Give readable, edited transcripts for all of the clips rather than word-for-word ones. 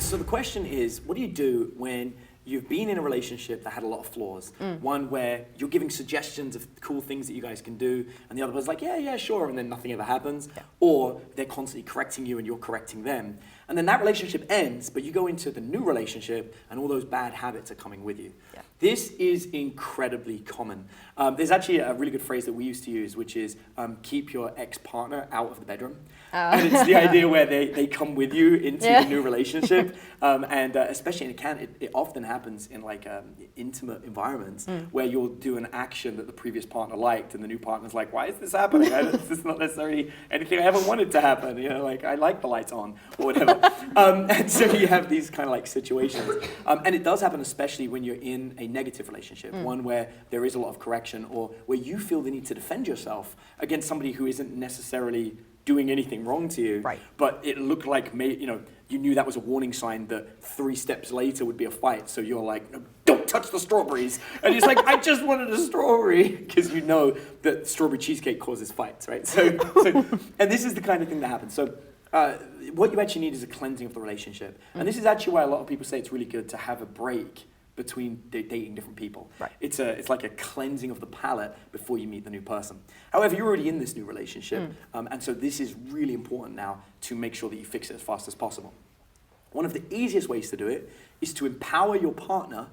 So the question is, what do you do when you've been in a relationship that had a lot of flaws? One where you're giving suggestions of cool things that you guys can do, and the other person's like, yeah, sure, and then nothing ever happens. Yeah. Or they're constantly correcting you and you're correcting them. And then that relationship ends, but you go into the new relationship and all those bad habits are coming with you. Yeah. This is incredibly common. There's actually a really good phrase that we used to use, which is keep your ex-partner out of the bedroom. And it's the idea where they come with you into the new relationship. And especially it often happens in like intimate environments where you'll do an action that the previous partner liked and the new partner's like, why is this happening? This is not necessarily anything I ever wanted to happen. You know, like I like the lights on or whatever. And so you have these kind of like situations. And it does happen especially when you're in a negative relationship, one where there is a lot of correction or where you feel the need to defend yourself against somebody who isn't necessarily doing anything wrong to you, but it looked like you knew that was a warning sign that 3 steps later would be a fight. So you're like, no, don't touch the strawberries. And he's like, I just wanted a strawberry, because you know that strawberry cheesecake causes fights, right? So and this is the kind of thing that happens. So what you actually need is a cleansing of the relationship. And this is actually why a lot of people say it's really good to have a break between dating different people. Right. It's like a cleansing of the palate before you meet the new person. However, you're already in this new relationship, and so this is really important now to make sure that you fix it as fast as possible. One of the easiest ways to do it is to empower your partner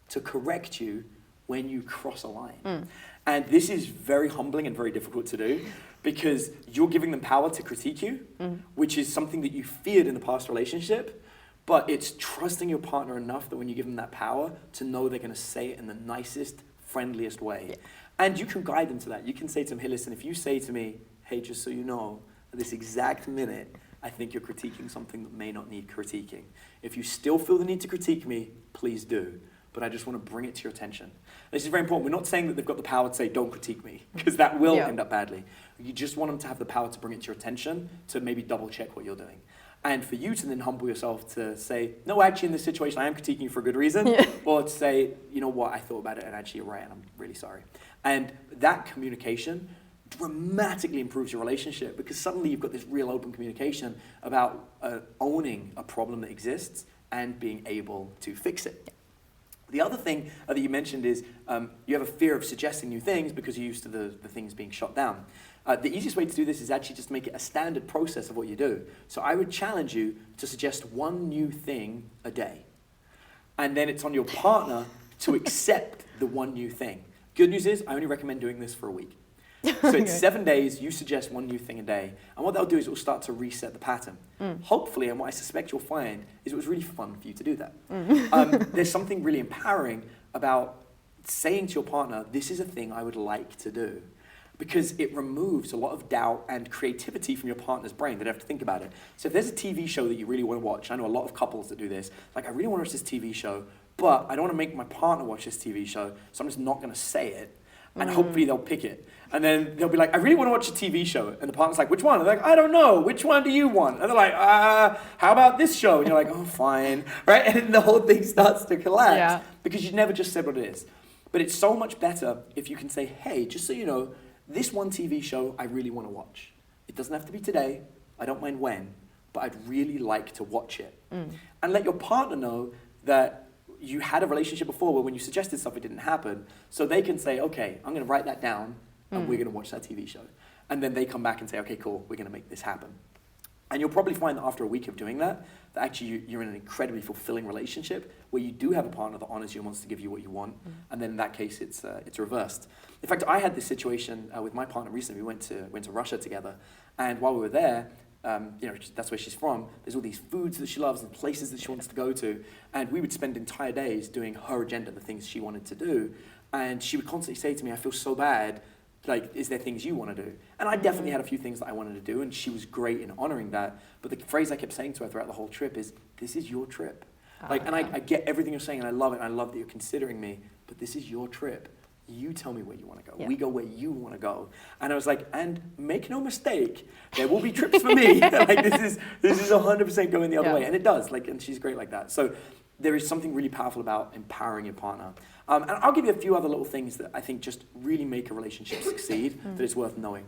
to correct you when you cross a line. And this is very humbling and very difficult to do because you're giving them power to critique you, which is something that you feared in the past relationship. But it's trusting your partner enough that when you give them that power to know they're going to say it in the nicest, friendliest way. Yeah. And you can guide them to that. You can say to them, hey, listen, if you say to me, hey, just so you know, at this exact minute, I think you're critiquing something that may not need critiquing. If you still feel the need to critique me, please do. But I just want to bring it to your attention. This is very important. We're not saying that they've got the power to say, don't critique me, because that will end up badly. You just want them to have the power to bring it to your attention, to maybe double check what you're doing. And for you to then humble yourself to say, no, actually in this situation, I am critiquing you for a good reason. Or to say, you know what, I thought about it and actually you're right and I'm really sorry. And that communication dramatically improves your relationship because suddenly you've got this real open communication about owning a problem that exists and being able to fix it. The other thing that you mentioned is you have a fear of suggesting new things because you're used to the things being shot down. The easiest way to do this is actually just make it a standard process of what you do. So I would challenge you to suggest one new thing a day. And then it's on your partner to accept the one new thing. Good news is I only recommend doing this for a week. So it's 7 days, you suggest one new thing a day. And what that'll do is it will start to reset the pattern. Hopefully, and what I suspect you'll find, is it was really fun for you to do that. There's something really empowering about saying to your partner, this is a thing I would like to do. Because it removes a lot of doubt and creativity from your partner's brain. They don't have to think about it. So if there's a TV show that you really want to watch, I know a lot of couples that do this, like I really want to watch this TV show, but I don't want to make my partner watch this TV show, so I'm just not going to say it. And hopefully they'll pick it. And then they'll be like, I really want to watch a TV show. And the partner's like, which one? And they're like, I don't know. Which one do you want? And they're like, how about this show? And you're like, oh, fine. Right? And the whole thing starts to collapse because you never just said what it is. But it's so much better if you can say, hey, just so you know, this one TV show I really want to watch. It doesn't have to be today. I don't mind when. But I'd really like to watch it. And let your partner know that you had a relationship before where when you suggested stuff, it didn't happen. So they can say, okay, I'm going to write that down and we're going to watch that TV show. And then they come back and say, okay, cool, we're going to make this happen. And you'll probably find that after a week of doing that actually you're in an incredibly fulfilling relationship where you do have a partner that honors you and wants to give you what you want. And then in that case, it's reversed. In fact, I had this situation with my partner recently. We went to Russia together. And while we were there, that's where she's from. There's all these foods that she loves and places that she wants to go to. And we would spend entire days doing her agenda, the things she wanted to do. And she would constantly say to me, I feel so bad. Like, is there things you want to do? And I definitely had a few things that I wanted to do, and she was great in honoring that. But the phrase I kept saying to her throughout the whole trip is, this is your trip. I get everything you're saying, and I love it, and I love that you're considering me, but this is your trip. You tell me where you want to go. Yeah. We go where you want to go. And I was like, and make no mistake, there will be trips for me. Like this is 100% going the other way. And it does. And she's great like that. So there is something really powerful about empowering your partner. And I'll give you a few other little things that I think just really make a relationship succeed that is worth knowing.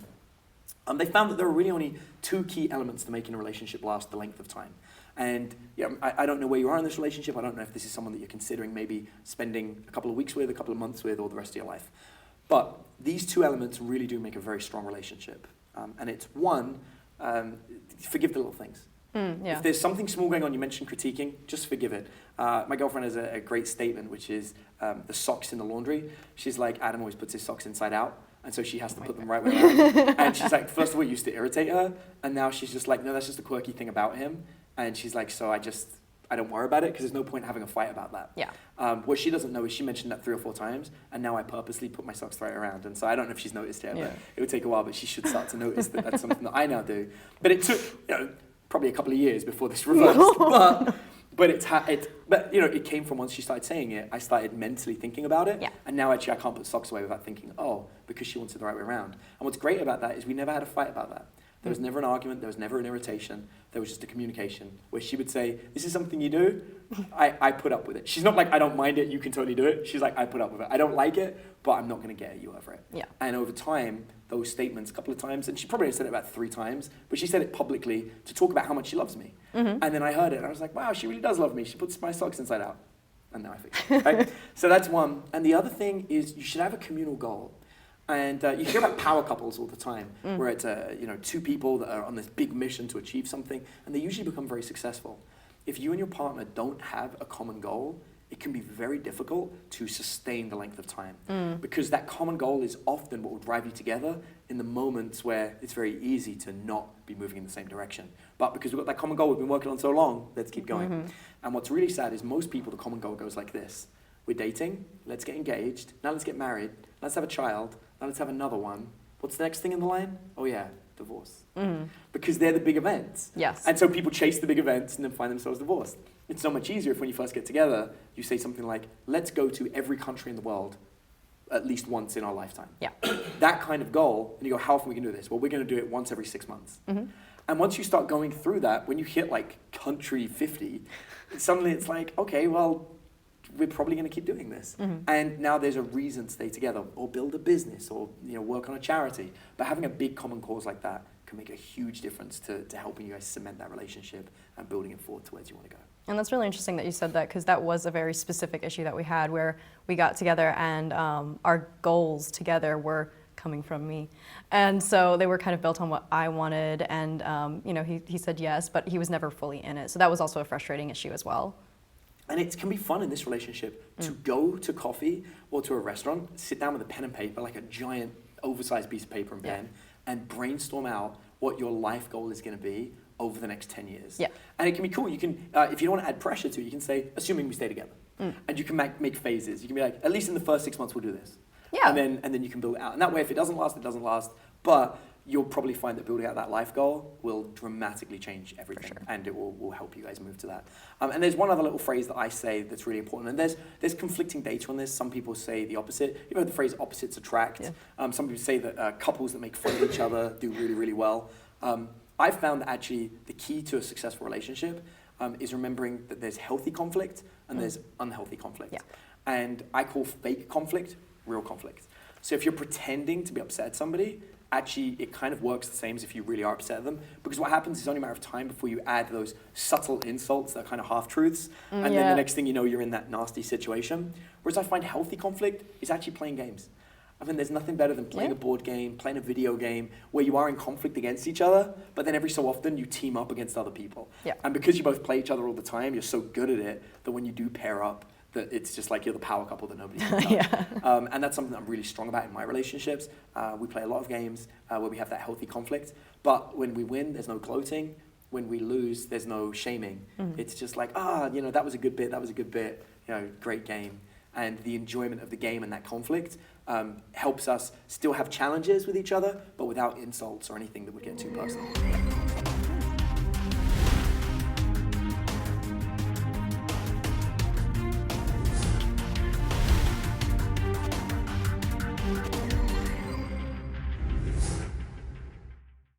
They found that there are really only two key elements to making a relationship last the length of time. And I don't know where you are in this relationship. I don't know if this is someone that you're considering maybe spending a couple of weeks with, a couple of months with, or the rest of your life. But these two elements really do make a very strong relationship. And it's one, forgive the little things. If there's something small going on, you mentioned critiquing, just forgive it. My girlfriend has a great statement, which is the socks in the laundry. She's like, Adam always puts his socks inside out. And so she has to put them right way around. And she's like, first of all, it used to irritate her. And now she's just like, no, that's just a quirky thing about him. And she's like, so I don't worry about it because there's no point having a fight about that. Yeah. What she doesn't know is she mentioned that 3 or 4 times, and now I purposely put my socks right around. And so I don't know if she's noticed yet, but it would take a while, but she should start to notice that that's something that I now do. But it took, probably a couple of years before this reversed. But it came from once she started saying it, I started mentally thinking about it. Yeah. And now actually I can't put socks away without thinking, because she wants it the right way around. And what's great about that is we never had a fight about that. There was never an argument, there was never an irritation, there was just a communication where she would say, this is something you do, I put up with it. She's not like, I don't mind it, you can totally do it. She's like, I put up with it. I don't like it, but I'm not going to get at you over it. Yeah. And over time, those statements a couple of times, and she probably said it about 3 times, but she said it publicly to talk about how much she loves me. And then I heard it, and I was like, wow, she really does love me. She puts my socks inside out. And now I fix it, right? So that's one. And the other thing is you should have a communal goal. And you hear about power couples all the time, where it's 2 people that are on this big mission to achieve something, and they usually become very successful. If you and your partner don't have a common goal, it can be very difficult to sustain the length of time, because that common goal is often what will drive you together in the moments where it's very easy to not be moving in the same direction. But because we've got that common goal we've been working on so long, let's keep going. And what's really sad is most people, the common goal goes like this. We're dating, let's get engaged, now let's get married, let's have a child, now let's have another one. What's the next thing in the line? Oh yeah, divorce. Because they're the big events. Yes. And so people chase the big events and then find themselves divorced. It's so much easier if when you first get together, you say something like, let's go to every country in the world at least once in our lifetime. Yeah. That kind of goal, and you go, how often are we going to do this? Well, we're going to do it once every 6 months. And once you start going through that, when you hit like country 50, suddenly it's like, okay, well, we're probably going to keep doing this. And now there's a reason to stay together or build a business or work on a charity. But having a big common cause like that can make a huge difference to helping you guys cement that relationship and building it forward to where you want to go. And that's really interesting that you said that, because that was a very specific issue that we had where we got together and our goals together were coming from me. And so they were kind of built on what I wanted, and he said yes, but he was never fully in it. So that was also a frustrating issue as well. And it can be fun in this relationship to go to coffee or to a restaurant, sit down with a pen and paper, like a giant oversized piece of paper and pen, and brainstorm out what your life goal is going to be over the next 10 years. Yeah. And it can be cool. You can, if you don't want to add pressure to it, you can say, assuming we stay together. And you can make phases. You can be like, at least in the first 6 months, we'll do this. Yeah. And then you can build it out. And that way, if it doesn't last, it doesn't last. But you'll probably find that building out that life goal will dramatically change everything. And it will help you guys move to that. And there's one other little phrase that I say that's really important. And there's conflicting data on this. Some people say the opposite. You've heard the phrase opposites attract. Yeah. Some people say that couples that make fun of each other do really, really well. I've found that actually the key to a successful relationship is remembering that there's healthy conflict and there's unhealthy conflict. Yeah. And I call fake conflict real conflict. So if you're pretending to be upset at somebody, actually it kind of works the same as if you really are upset at them, because what happens is it's only a matter of time before you add those subtle insults that are kind of half-truths, and then the next thing you know, you're in that nasty situation. Whereas I find healthy conflict is actually playing games. I mean, there's nothing better than playing a board game, playing a video game, where you are in conflict against each other, but then every so often you team up against other people. Yeah. And because you both play each other all the time, you're so good at it that when you do pair up, that it's just like you're the power couple that nobody can touch. And that's something that I'm really strong about in my relationships. We play a lot of games where we have that healthy conflict, but when we win, there's no gloating. When we lose, there's no shaming. It's just like, that was a good bit, great game. And the enjoyment of the game and that conflict helps us still have challenges with each other, but without insults or anything that would get too personal.